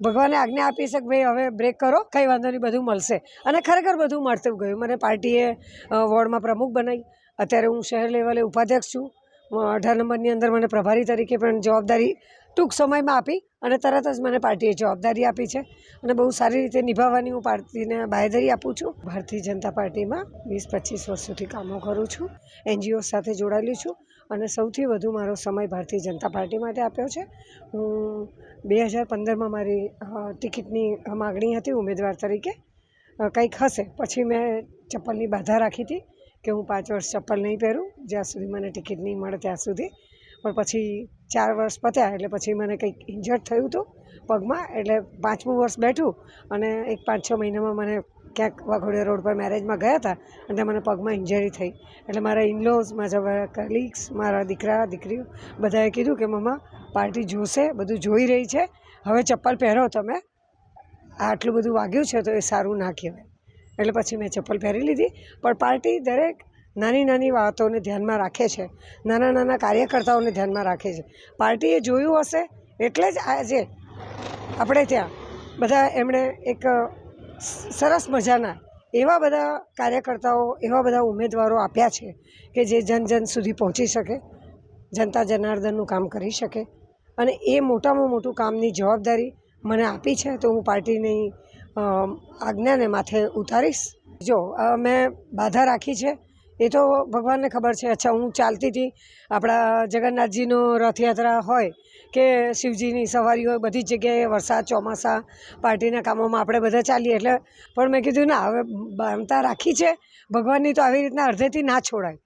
ભગવાને આજ્ઞા આપી છે કે ભાઈ હવે બ્રેક કરો, કંઈ વાંધો નહીં, બધું મળશે. અને ખરેખર બધું મળતું ગયું. મને પાર્ટીએ વોર્ડમાં પ્રમુખ બનાવી. અત્યારે હું શહેર લેવલે ઉપાધ્યક્ષ છું. 18 નંબરની અંદર મને પ્રભારી તરીકે પણ જવાબદારી ટૂંક સમયમાં આપી અને તરત જ મને પાર્ટીએ જવાબદારી આપી છે અને બહુ સારી રીતે નિભાવવાની હું પાર્ટીને બાંહેધરી આપું છું. ભારતીય જનતા પાર્ટીમાં 20-25 વર્ષોથી કામો કરું છું. NGO સાથે જોડાયેલી છું અને સૌથી વધુ મારો સમય ભારતીય જનતા પાર્ટી માટે આપ્યો છે. હું 2015માં મારી ટિકિટની માગણી હતી ઉમેદવાર તરીકે. કંઈક હશે પછી મેં ચપ્પલની બાધા રાખી હતી કે હું 5 વર્ષ ચપ્પલ નહીં પહેરું જ્યાં સુધી મને ટિકિટ નહીં મળે ત્યાં સુધી. પણ પછી 4 વર્ષ પત્યા એટલે પછી મને કંઈક ઇન્જર્ડ થયું હતું પગમાં, એટલે 5મું વર્ષ બેઠું અને એક 5-6 મહિનામાં મને ક્યાંક વાઘોડિયા રોડ પર મેરેજમાં ગયા હતા અને મને પગમાં ઇન્જરી થઈ. એટલે મારા ઇનલોઝ, મારા કલીગ્સ, મારા દીકરા દીકરીઓ બધાએ કીધું કે મમ્મા પાર્ટી જોશે, બધું જોઈ રહી છે, હવે ચપ્પલ પહેરો તમે, આટલું બધું વાગ્યું છે તો એ સારું ના કહેવાય. એટલે પછી મેં ચપ્પલ પહેરી લીધી. પણ પાર્ટી દરેક નાની નાની વાતોને ધ્યાનમાં રાખે છે, નાના નાના કાર્યકર્તાઓને ધ્યાનમાં રાખે છે. પાર્ટીએ જોયું હશે એટલે જ આજે આપણે ત્યાં બધા એમણે એક સરસ મજાના એવા બધા કાર્યકર્તાઓ, એવા બધા ઉમેદવારો આપ્યા છે કે જે જન જન સુધી પહોંચી શકે, જનતા જનાર્દનનું કામ કરી શકે. અને એ મોટામાં મોટું કામની જવાબદારી મને આપી છે તો હું પાર્ટીની આજ્ઞાને માથે ઉતારીશ. જો મેં બાધા રાખી છે એ તો ભગવાનને ખબર છે. અચ્છા, હું ચાલતી હતી, આપણા જગન્નાથજીનો રથયાત્રા હોય કે શિવજીની સવારી હોય, બધી જ જગ્યાએ વરસાદ ચોમાસા પાર્ટીના કામોમાં આપણે બધા ચાલીએ. એટલે પણ મેં કીધું ના, હવે બાંધતા રાખી છે ભગવાનની તો આવી રીતના અડધેથી ના છોડાય.